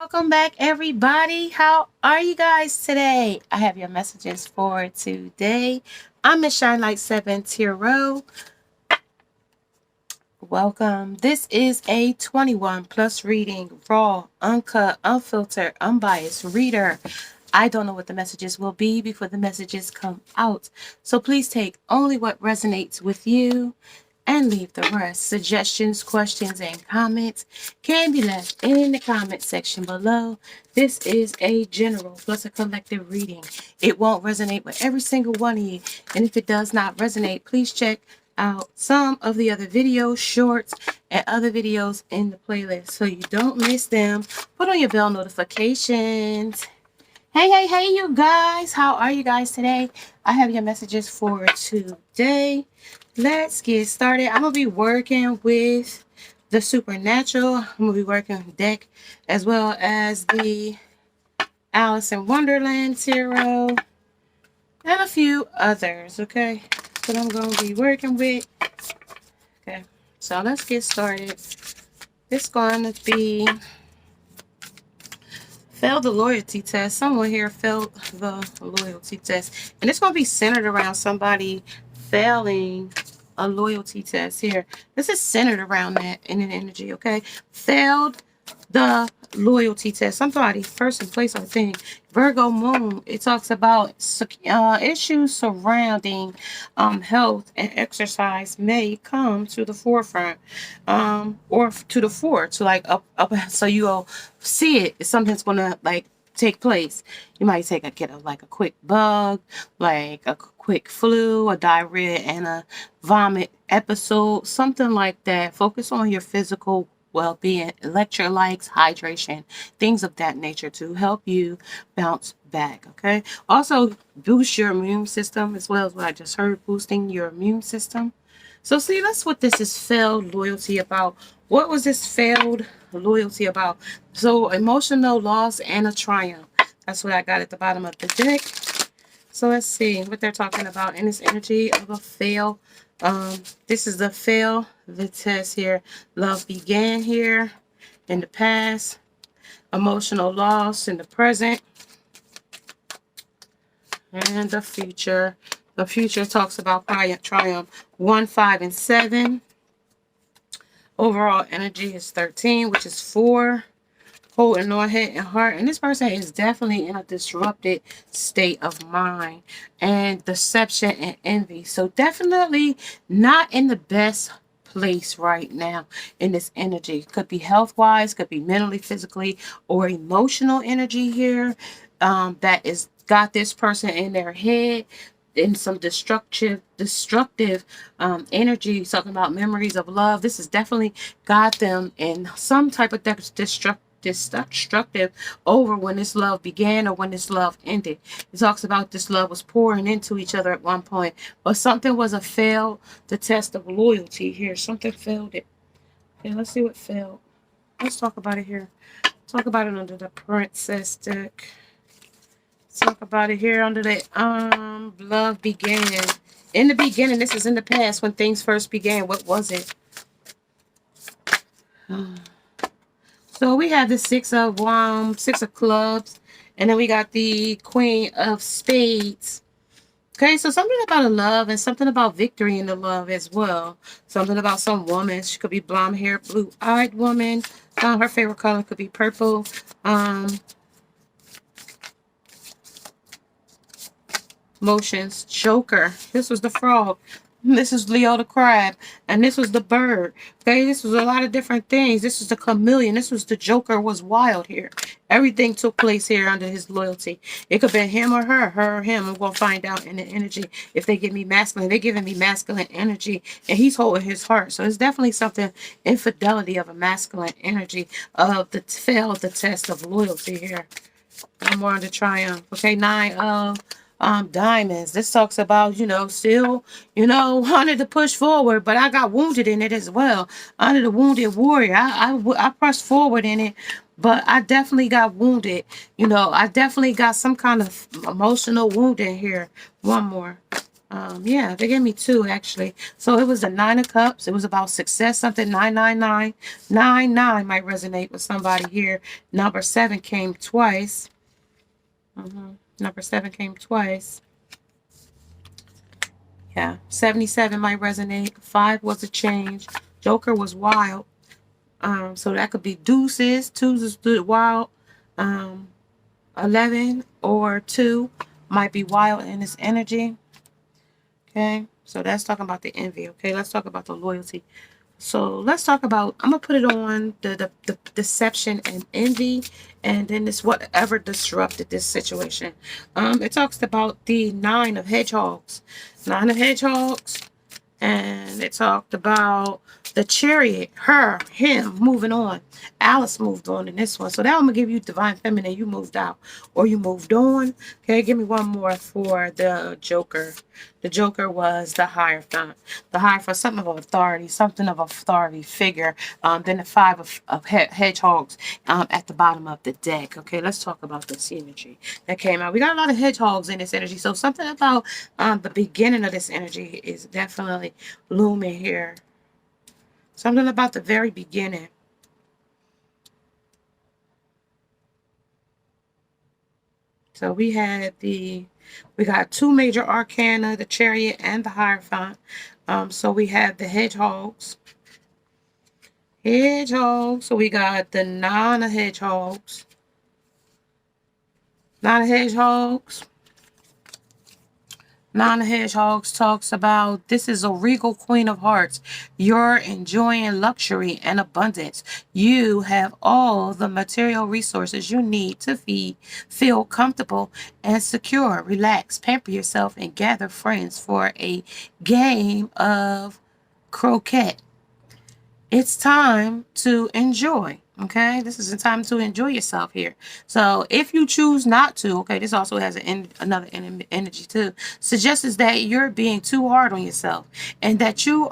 Welcome back, everybody. How are you guys today? I have your messages for today. I'm Miss Shine Light 7 Tiro. Welcome. This is a 21 plus reading, raw, uncut, unfiltered, unbiased reader. I don't know what the messages will be before the messages come out. So please take only what resonates with you and leave the rest. Suggestions, questions, and comments can be left in the comment section below. This is a general plus a collective reading. It won't resonate with every single one of you. And if it does not resonate, please check out some of the other videos, shorts, and other videos in the playlist so you don't miss them. Put on your bell notifications. Hey, you guys. How are you guys today? I have your messages for today. Let's get started. I'm going to be working with the Supernatural. I'm going to be working with deck as well as the Alice in Wonderland Tarot and a few others, okay? That I'm going to be working with. Okay, so let's get started. It's going to be failed the loyalty test. Someone here failed the loyalty test. And it's going to be centered around somebody failing a loyalty test here. This is centered around that in an energy, okay? Failed the loyalty test. Somebody, person, place, or thing. Virgo moon, it talks about issues surrounding health and exercise may come to the forefront, or to the fore, to like up, so you'll see it. Something's gonna like take place. You might get a quick bug, like a quick flu, a diarrhea, and a vomit episode, something like that. Focus on your physical well-being, electrolytes, hydration, things of that nature to help you bounce back. Okay. Also, boost your immune system as well as what I just heard, boosting your immune system. So see, that's what this is failed loyalty about. What was this failed loyalty about? So emotional loss and a triumph. That's what I got at the bottom of the deck. So let's see what they're talking about in this energy of a fail. This is the fail, the test here. Love began here in the past. Emotional loss in the present. And the future. The future talks about triumph. 1, 5, and 7. Overall energy is 13, which is 4. Holding on head and heart. And this person is definitely in a disrupted state of mind and deception and envy. So definitely not in the best place right now in this energy. Could be health-wise, could be mentally, physically, or emotional energy here that is got this person in their head in some destructive energy, talking about memories of love. This has definitely got them in some type of destructive over when this love began or when this love ended. It talks about this love was pouring into each other at one point, but something was a fail, the test of loyalty here. Something failed it. Okay, let's see what failed. Let's talk about it here. Talk about it under the princess deck. Talk about it here under the love began. In the beginning, this is in the past when things first began. What was it? So we have the Six of Clubs, and then we got the Queen of Spades. Okay, so something about a love and something about victory in the love as well. Something about some woman. She could be blonde hair, blue-eyed woman. Her favorite color could be purple. Motions, Joker. This was the frog. This is Leo the crab. And this was the bird. Okay, this was a lot of different things. This was the chameleon. This was the Joker was wild here. Everything took place here under his loyalty. It could be him or her or him. And we'll find out in the energy if they give me masculine. They're giving me masculine energy. And he's holding his heart. So it's definitely something, infidelity of a masculine energy of the fail of the test of loyalty here. I'm more on the triumph. Okay, 9 of diamonds. This talks about, still, wanted to push forward, but I got wounded in it as well. Under the wounded warrior, I pressed forward in it, but I definitely got wounded. I definitely got some kind of emotional wounding here. One more. Yeah, they gave me two actually. So it was the Nine of Cups. It was about success. Something 999. 99 might resonate with somebody here. Number 7 came twice. Number 7 came twice. Yeah, 77 might resonate. 5 was a change. Joker was wild. So that could be deuces. Twos is good wild. Um, 11 or 2 might be wild in its energy. Okay, so that's talking about the envy. Okay, let's talk about the loyalty. So let's talk about, I'm going to put it on the deception and envy, and then it's whatever disrupted this situation. It talks about the 9 of hedgehogs. 9 of hedgehogs. And it talked about the chariot, her, him, moving on. Alice moved on in this one. So that one will give you divine feminine. You moved out or you moved on. Okay, give me one more for the Joker. The Joker was the Hierophant. The Hierophant, something of authority, something of authority figure. Then the 5 of hedgehogs at the bottom of the deck. Okay, let's talk about this energy that came out. We got a lot of hedgehogs in this energy. So something about the beginning of this energy is definitely looming here. Something about the very beginning. So we got two major arcana, the Chariot and the Hierophant. So we have the hedgehogs. So we got the nine of hedgehogs. Nine of hedgehogs. Nine of Hedgehogs talks about this is a regal queen of hearts. You're enjoying luxury and abundance. You have all the material resources you need to feel comfortable and secure. Relax, pamper yourself, and gather friends for a game of croquet. It's time to enjoy. Okay, this is the time to enjoy yourself here. So if you choose not to, okay, this also has another energy too. Suggests that you're being too hard on yourself, and that you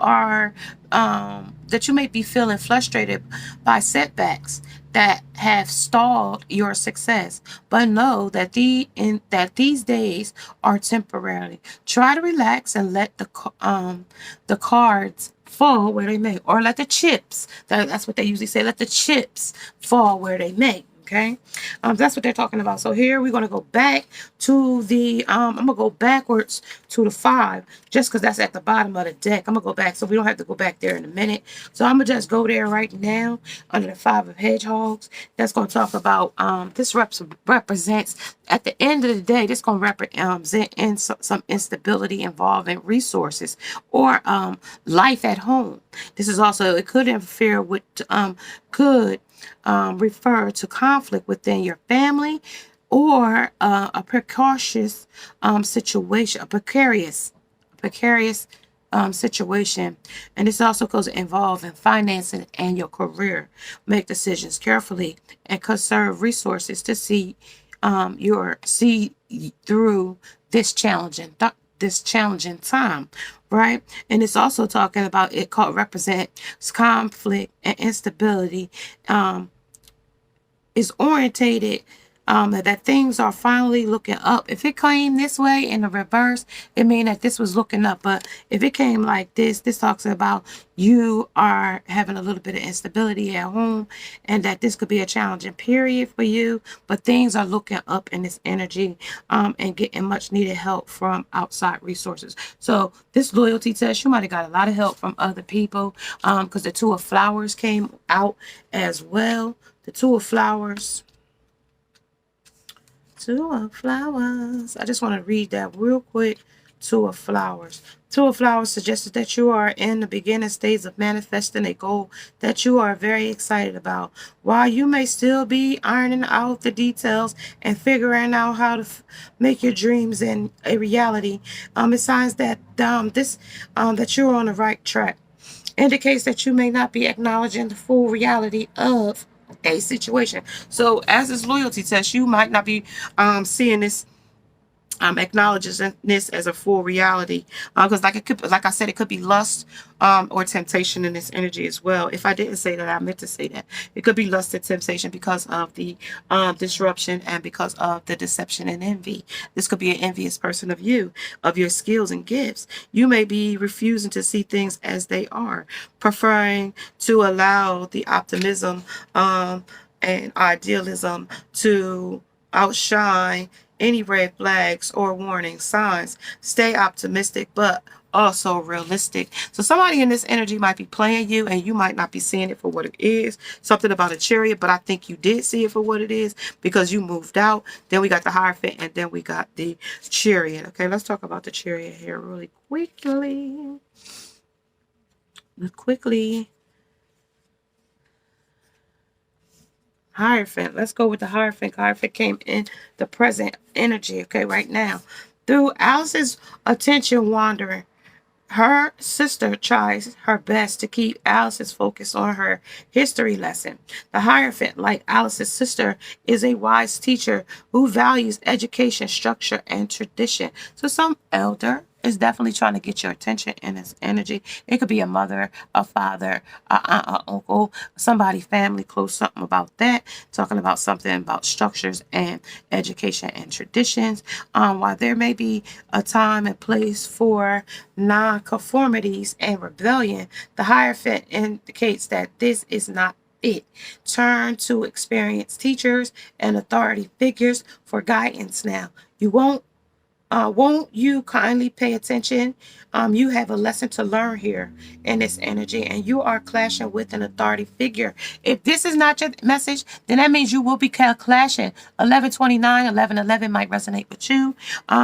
may be feeling frustrated by setbacks that have stalled your success. But know that these days are temporary. Try to relax and let the cards fall where they may, or let the chips, that's what they usually say, let the chips fall where they may. Okay, that's what they're talking about. So here we're going to go back to the I'm going to go backwards to the 5, just because that's at the bottom of the deck. I'm going to go back so we don't have to go back there in a minute. So I'm going to just go there right now under the 5 of hedgehogs. That's going to talk about this represents, at the end of the day, this going to represent some instability involving resources or life at home. This is also, it could interfere with could refer to conflict within your family, or a precarious situation, a precarious situation. And this also goes involving financing and your career. Make decisions carefully and conserve resources to see through this challenging time, right? And it's also talking about, it called represents conflict and instability, is orientated that things are finally looking up. If it came this way in the reverse, it means that this was looking up. But if it came like this talks about you are having a little bit of instability at home, and that this could be a challenging period for you, but things are looking up in this energy, and getting much needed help from outside resources. So this loyalty test, you might have got a lot of help from other people, because the 2 of flowers came out as well. The 2 of flowers. 2 of flowers. I just want to read that real quick. 2 of flowers. 2 of flowers suggested that you are in the beginning stage of manifesting a goal that you are very excited about. While you may still be ironing out the details and figuring out how to make your dreams in a reality, it signs that that you're on the right track. Indicates that you may not be acknowledging the full reality of a situation. So as this loyalty test, you might not be seeing this Acknowledges this as a full reality, because like it could, like I said, it could be lust, or temptation in this energy as well. If I didn't say that, I meant to say that it could be lust and temptation because of the disruption and because of the deception and envy. This could be an envious person of you, of your skills and gifts. You may be refusing to see things as they are, preferring to allow the optimism and idealism to outshine any red flags or warning signs. Stay optimistic, but also realistic. So somebody in this energy might be playing you and you might not be seeing it for what it is. Something about a chariot, but I think you did see it for what it is because you moved out. Then we got the Hierophant and then we got the chariot. Okay, let's talk about the chariot here really quickly. Quickly. Hierophant. Let's go with the Hierophant. Hierophant came in the present energy, okay, right now. Through Alice's attention wandering, her sister tries her best to keep Alice's focus on her history lesson. The Hierophant, like Alice's sister, is a wise teacher who values education, structure, and tradition. So some elder is definitely trying to get your attention in this energy. It could be a mother, a father, a aunt, a uncle, somebody, family, close, something about that. Talking about something about structures and education and traditions. While there may be a time and place for nonconformities and rebellion, the Hierophant indicates that this is not it. Turn to experienced teachers and authority figures for guidance now. You won't you kindly pay attention? You have a lesson to learn here in this energy, and you are clashing with an authority figure. If this is not your message, then that means you will be clashing. 1129, 1111 might resonate with you.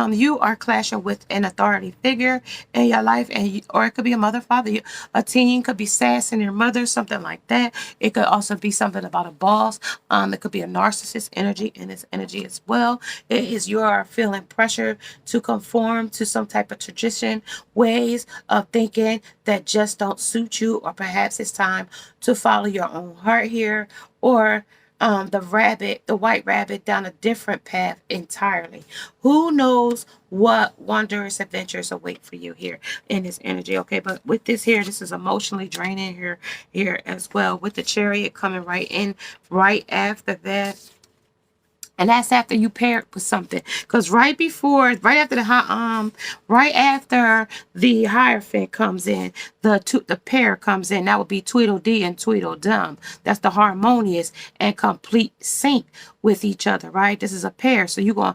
You are clashing with an authority figure in your life, or it could be a mother, father. A teen could be sassing your mother, something like that. It could also be something about a boss. It could be a narcissist energy in this energy as well. It is you are feeling pressure to conform to some type of tradition, ways of thinking that just don't suit you, or perhaps it's time to follow your own heart here, or the white rabbit, down a different path entirely. Who knows what wondrous adventures await for you here in this energy? Okay, but with this here, this is emotionally draining here as well. With the chariot coming right in right after that. And that's after you pair it with something, because right after the Hierophant comes in, the pair comes in. That would be Tweedledee and Tweedledum. That's the harmonious and complete sync with each other, right? This is a pair, so you're going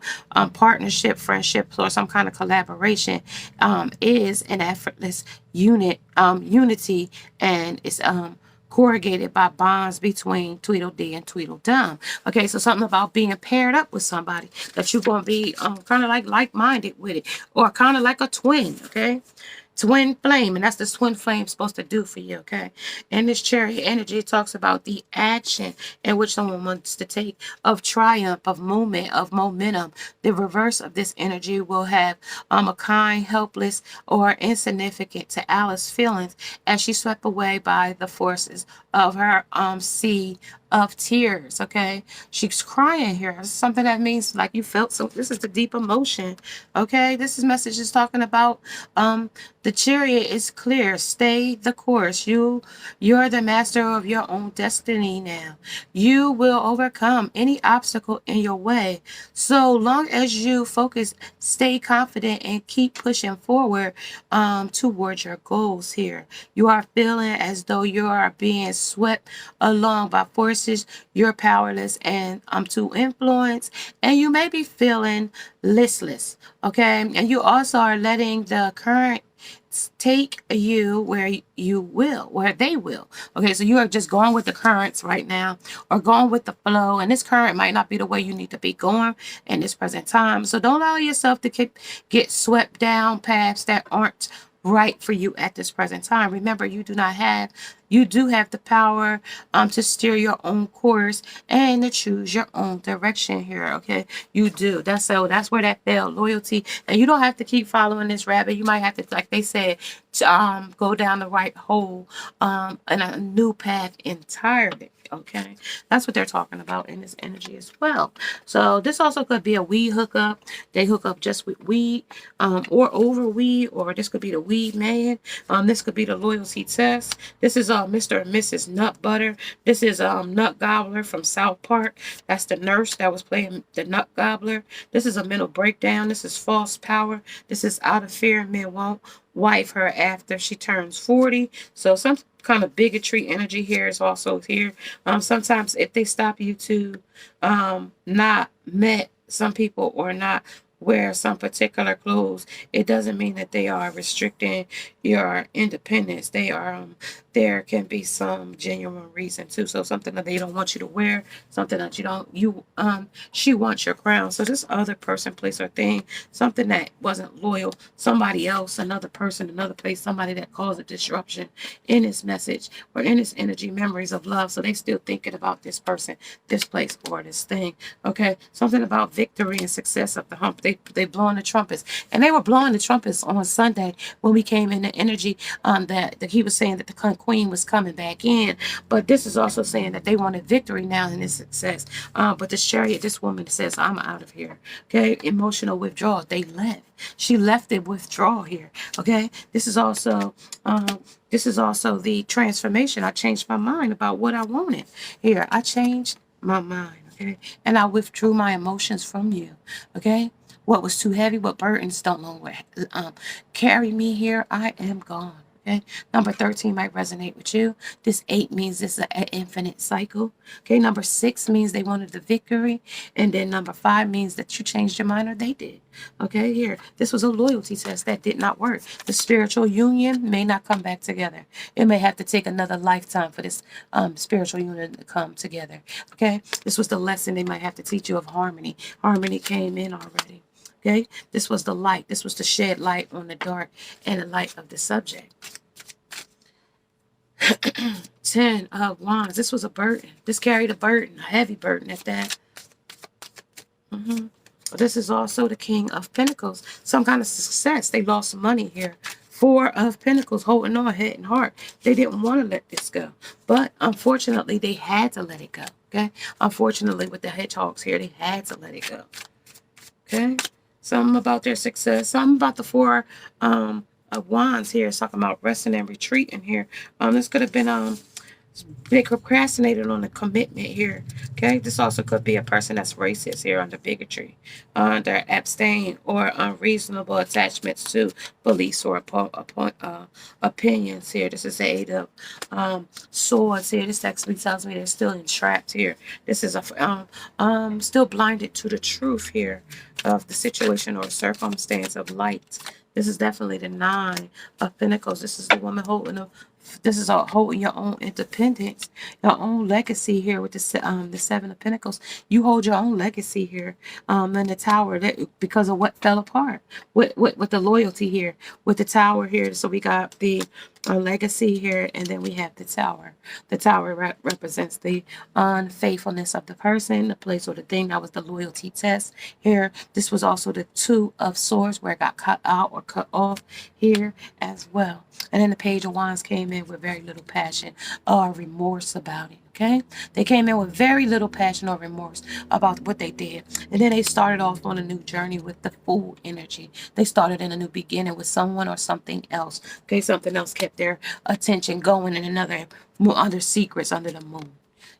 partnership, friendship, or some kind of collaboration is an effortless unity, and it's corrugated by bonds between Tweedledee and Tweedledum. Okay, so something about being paired up with somebody that you're going to be kind of like-minded with it, or kind of like a twin, okay? Twin flame, and that's the twin flame supposed to do for you, okay? And this chariot energy talks about the action in which someone wants to take, of triumph, of movement, of momentum. The reverse of this energy will have a kind, helpless, or insignificant to Alice's feelings as she swept away by the forces of her sea of tears. Okay, she's crying here. This is something that means like you felt so. This is the deep emotion. Okay, this is message is talking about the chariot is clear. Stay the course. You're the master of your own destiny now. You will overcome any obstacle in your way, so long as you focus, stay confident, and keep pushing forward towards your goals here. You are feeling as though you are being swept along by forces you're powerless and to influence, and you may be feeling listless, okay? And you also are letting the current take you where they will. Okay, so you are just going with the currents right now, or going with the flow, and this current might not be the way you need to be going in this present time. So don't allow yourself to get swept down paths that aren't right for you at this present time. Remember, you do not have You do have the power to steer your own course and to choose your own direction here. Okay, you do. That's where that fell, loyalty. And you don't have to keep following this rabbit. You might have to, like they said, to, go down the right hole, and a new path entirely. Okay, that's what they're talking about in this energy as well. So this also could be a weed hookup. They hook up just with weed, or over weed, or this could be the weed man. This could be the loyalty test. This is Mr. and Mrs. Nut Butter. This is Nut Gobbler from South Park. That's the nurse that was playing the Nut Gobbler. This is a mental breakdown. This is false power. This is out of fear. Men won't wife her after she turns 40. So some kind of bigotry energy here is also here. Sometimes if they stop you to not met some people or not wear some particular clothes, it doesn't mean that they are restricting your independence. They are there can be some genuine reason too. So something that they don't want you to wear, something that she wants your crown. So this other person, place, or thing, something that wasn't loyal, somebody else, another person, another place, somebody that caused a disruption in this message or in this energy, memories of love. So they still thinking about this person, this place, or this thing. Okay, something about victory and success of the hump. They blowing the trumpets, and they were blowing the trumpets on Sunday when we came in the energy. That he was saying that the queen was coming back in, but this is also saying that they wanted victory now in this success. But the chariot, this woman says, "I'm out of here." Okay, emotional withdrawal. They left. She left it withdrawal here. Okay, this is also the transformation. I changed my mind about what I wanted. Here, I changed my mind. Okay, and I withdrew my emotions from you. Okay, what was too heavy, what burdens don't know where carry me here, I am gone. Okay, number 13 might resonate with you. This 8 means this is an infinite cycle. Okay, number 6 means they wanted the victory, and then number 5 means that you changed your mind or they did. Okay, here, this was a loyalty test that did not work. The spiritual union may not come back together. It may have to take another lifetime for this spiritual union to come together. Okay, this was the lesson they might have to teach you of harmony. Harmony came in already. Okay, this was the light. This was to shed light on the dark and the light of the subject. 10 of Wands. This was a burden. This carried a burden, a heavy burden at that. This is also the King of Pentacles. Some kind of success. They lost money here. 4 of Pentacles, holding on head and heart. They didn't want to let this go. But unfortunately, they had to let it go. Okay? Unfortunately, with the hedgehogs here, they had to let it go. Okay? Something about their success. Something about the 4 of Wands here. It's talking about resting and retreating here. This could have been they procrastinated on a commitment here. Okay, this also could be a person that's racist here under bigotry, under abstain or unreasonable attachments to beliefs or opinions here. This is the 8 of swords here. This actually tells me they're still entrapped here. This is still blinded to the truth here of the situation or circumstance of light. This is definitely the 9 of Pentacles. This is the woman holding holding your own independence, your own legacy here with the 7 of Pentacles. You hold your own legacy here in the Tower because of what fell apart with the loyalty here with the Tower here. So we got the legacy here, and then we have the Tower. The Tower represents the unfaithfulness of the person, the place, or the thing. That was the loyalty test here. This was also the 2 of Swords where it got cut out or cut off here as well. And then the Page of Wands came in with very little passion or remorse about it. Okay, they came in with very little passion or remorse about what they did, and then they started off on a new journey with the Fool energy. They started in a new beginning with someone or something else. Okay, something else kept their attention going in other secrets under the moon.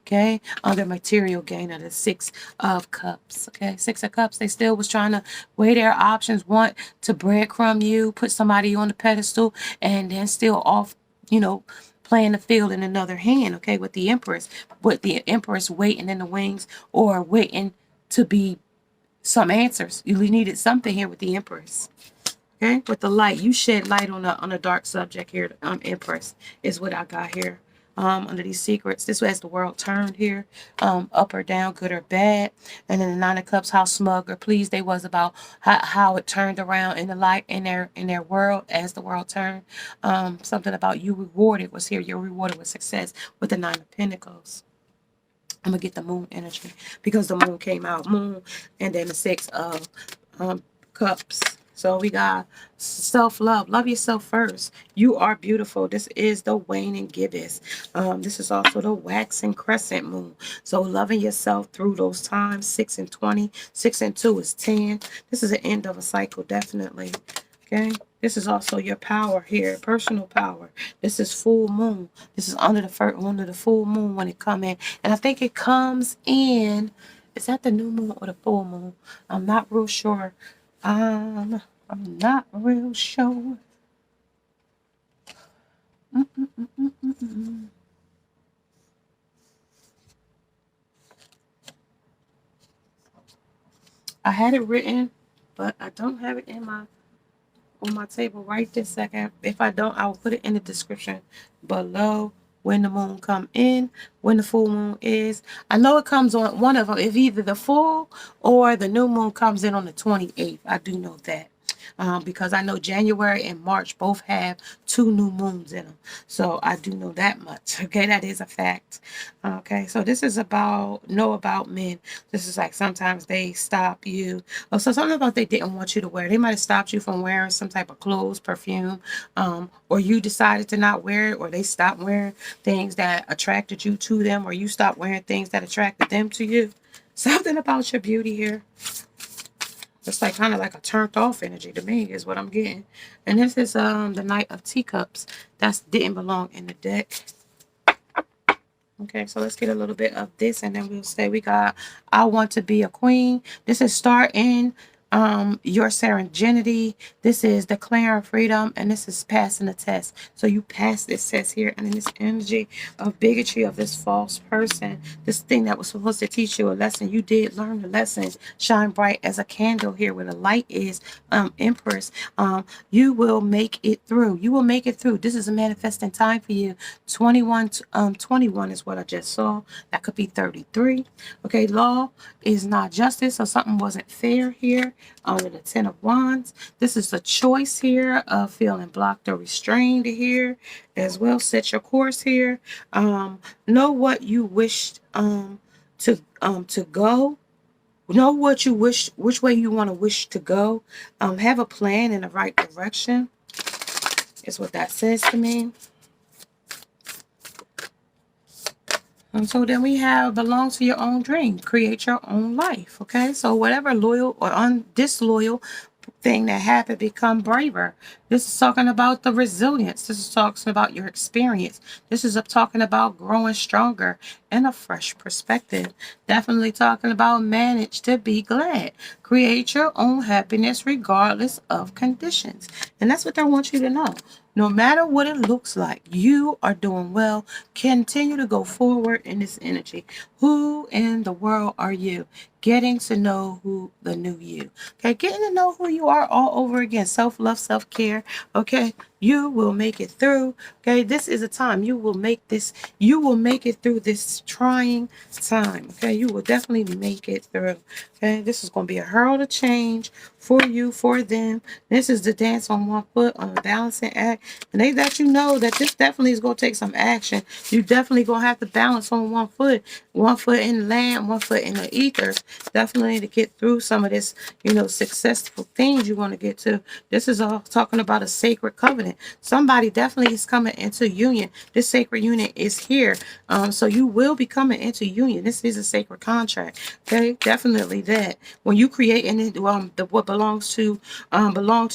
Okay, under material gain of the 6 of Cups. Okay, 6 of Cups. They still was trying to weigh their options, want to breadcrumb you, put somebody on the pedestal, and then still off, playing the field in another hand. Okay, with the Empress waiting in the wings or waiting to be some answers. You needed something here with the Empress. Okay, with the light, you shed light on a dark subject here. Empress is what I got here. under these secrets. This way, as the world turned here, up or down, good or bad. And then the Nine of Cups, how smug or pleased they was about how it turned around in the light in their world as the world turned. Something about you rewarded was here. You're rewarded with success with the Nine of Pentacles. I'm gonna get the moon energy because the moon came out. Moon, and then the Six of Cups. So we got self-love. Love yourself first. You are beautiful. This is the waning gibbous. This is also the waxing crescent moon. So loving yourself through those times. 6 and 20. 6 and 2 is 10. This is the end of a cycle, definitely. Okay. This is also your power here, personal power. This is full moon. This is under the full moon when it come in, and I think it comes in. Is that the new moon or the full moon? I'm not real sure. I'm not real sure. I had it written, but I don't have it in my on my table right this second. If I don't, I will put it in the description below. When the moon come in, when the full moon is. I know it comes on one of them. If either the full or the new moon comes in on the 28th. I do know that. Because I know January and March both have 2 new moons in them. So I do know that much. Okay, that is a fact. Okay, so this is about men. This is like sometimes they stop you. Oh, so something about they didn't want you to wear. They might have stopped you from wearing some type of clothes, perfume, or you decided to not wear it, or they stopped wearing things that attracted you to them, or you stopped wearing things that attracted them to you. Something about your beauty here. It's like kind of like a turned off energy to me is what I'm getting. And this is the Knight of Teacups. That didn't belong in the deck. Okay, so let's get a little bit of this and then we'll say we got I Want to Be a Queen. This is starting your serenity. This is declaring freedom, and this is passing the test. So you pass this test here, and in this energy of bigotry of this false person, this thing that was supposed to teach you a lesson, you did learn the lesson. Shine bright as a candle here where the light is, Empress. You will make it through. You will make it through. This is a manifesting time for you. 21 is what I just saw. That could be 33. Okay, law is not justice, so something wasn't fair here. Under the 10 of Wands, this is a choice here of feeling blocked or restrained here as well. Set your course here. Know what you wish to go. Know what you wish, which way you want to wish to go. Have a plan in the right direction is what that says to me. And so then we have belong to your own dream, create your own life. Okay, so whatever loyal or disloyal thing that happened, become braver. This is talking about the resilience. This is talking about your experience. This is talking about growing stronger and a fresh perspective. Definitely talking about manage to be glad. Create your own happiness regardless of conditions. And that's what I want you to know. No matter what it looks like, you are doing well. Continue to go forward in this energy. Who in the world are you? Getting to know who the new you. Okay, getting to know who you are all over again. Self-love, self-care. Okay, you will make it through. Okay, this is a time you will make it through this trying time. Okay, you will definitely make it through. Okay, this is going to be a hurl of change for you, for them. This is the dance on one foot on a balancing act. And they let you know that this definitely is going to take some action. You definitely going to have to balance on one foot in land, one foot in the ethers. Definitely to get through some of this, successful things you want to get to. This is all talking about a sacred covenant. Somebody definitely is coming into union. This sacred union is here. So you will be coming into union. This is a sacred contract. Okay, definitely that. When you create what belongs to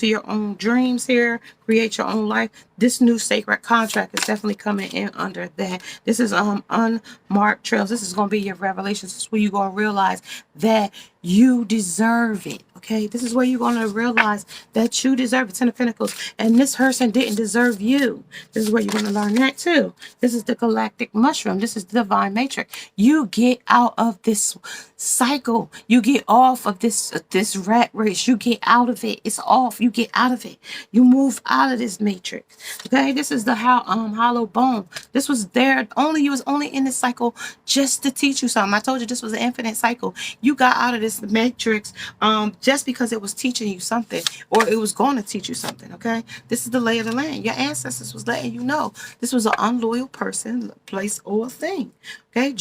your own dreams here, create your own life. This new sacred contract is definitely coming in under that. This is unmarked trails. This is going to be your revelations. This is where you're going to realize that you deserve it. Okay, this is where you're going to realize that you deserve it. Ten of Pentacles. And this person didn't deserve you. This is where you're going to learn that too. This is the galactic mushroom. This is the divine matrix. You get out of this cycle. You get off of this rat race. You get out of it. It's off. You get out of it. You move out of this matrix. Okay, this is the hollow bone. This was there only. You was only in this cycle just to teach you something. I told you this was an infinite cycle. You got out of this matrix just because it was teaching you something, or it was going to teach you something. Okay, this is the lay of the land. Your ancestors was letting you know this was an unloyal person, place, or thing. Okay, a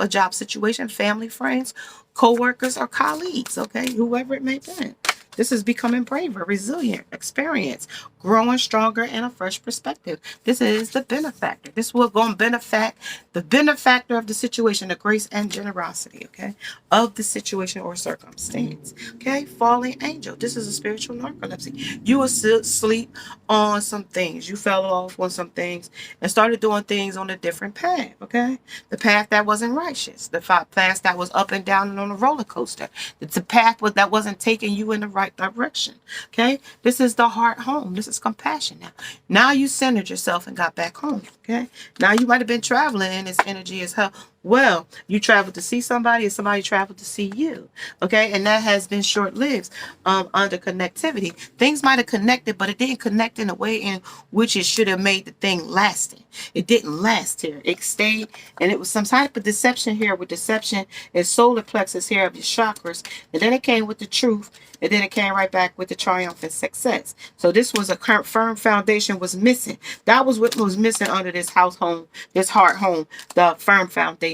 job situation, family, friends, co-workers, or colleagues. Okay, whoever it may be. This is becoming braver, resilient, experience, growing stronger, and a fresh perspective. This is the benefactor. This will go and the benefactor of the situation, the grace and generosity, okay, of the situation or circumstance. Okay, falling angel. This is a spiritual narcolepsy. You were asleep on some things. You fell off on some things and started doing things on a different path, okay? The path that wasn't righteous. The path that was up and down and on a roller coaster. It's a path that wasn't taking you in the right direction, okay? This is the heart home. This is compassion now. Now you centered yourself and got back home, okay? Now you might have been traveling in this energy as hell. Well, you traveled to see somebody and somebody traveled to see you, okay? And that has been short-lived under connectivity. Things might have connected, but it didn't connect in a way in which it should have made the thing lasting. It didn't last here. It stayed, and it was some type of deception here. With deception and solar plexus here of your chakras, and then it came with the truth, and then it came right back with the triumphant success. So this was a firm foundation was missing. That was what was missing under this house home, this heart home, the firm foundation.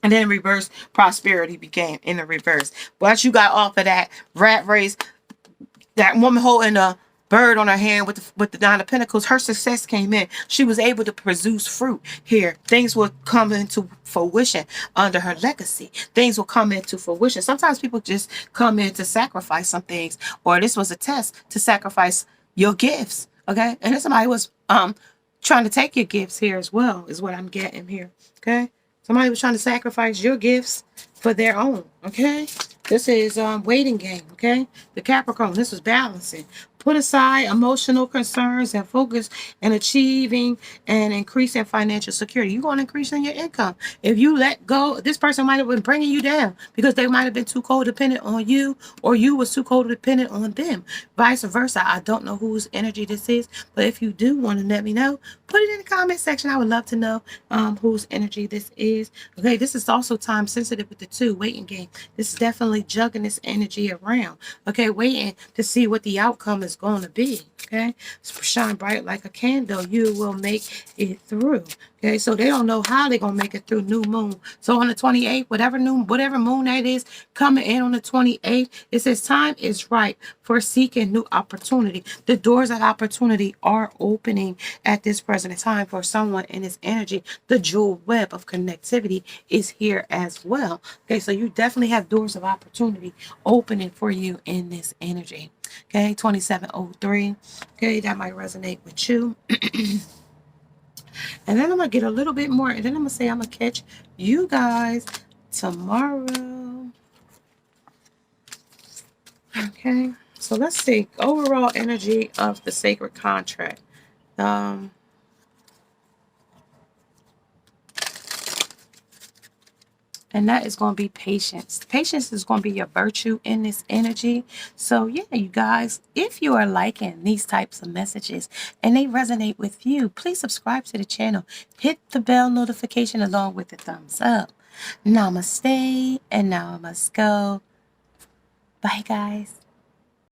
And then reverse prosperity began in the reverse. Once you got off of that rat race, that woman holding a bird on her hand with the Nine of Pentacles, her success came in. She was able to produce fruit here. Things will come into fruition under her legacy. Things will come into fruition. Sometimes people just come in to sacrifice some things, or this was a test to sacrifice your gifts. Okay, and then somebody was trying to take your gifts here as well, is what I'm getting here. Okay, somebody was trying to sacrifice your gifts for their own. Okay, this is waiting game. Okay, the Capricorn, this was balancing. Put aside emotional concerns and focus on achieving and increasing financial security. You're going to increase in your income. If you let go, this person might have been bringing you down because they might have been too codependent on you, or you was too codependent on them. Vice versa. I don't know whose energy this is, but if you do want to let me know, put it in the comment section. I would love to know whose energy this is. Okay, this is also time sensitive with the two, waiting game. This is definitely juggling this energy around. Okay, waiting to see what the outcome is going to be. Okay, shine bright like a candle. You will make it through. Okay, so they don't know how they're gonna make it through new moon. So on the 28th, whatever moon that is coming in on the 28th, it says time is right for seeking new opportunity. The doors of opportunity are opening at this present time for someone in this energy. The jewel web of connectivity is here as well. Okay, so you definitely have doors of opportunity opening for you in this energy. Okay, 2703. Okay, that might resonate with you. And then I'm going to get a little bit more. And then I'm going to say I'm going to catch you guys tomorrow. Okay. So let's see. Overall energy of the sacred contract. And that is going to be patience. Patience is going to be your virtue in this energy. So yeah, you guys, if you are liking these types of messages and they resonate with you, please subscribe to the channel. Hit the bell notification along with the thumbs up. Namaste, and now I must go. Bye, guys.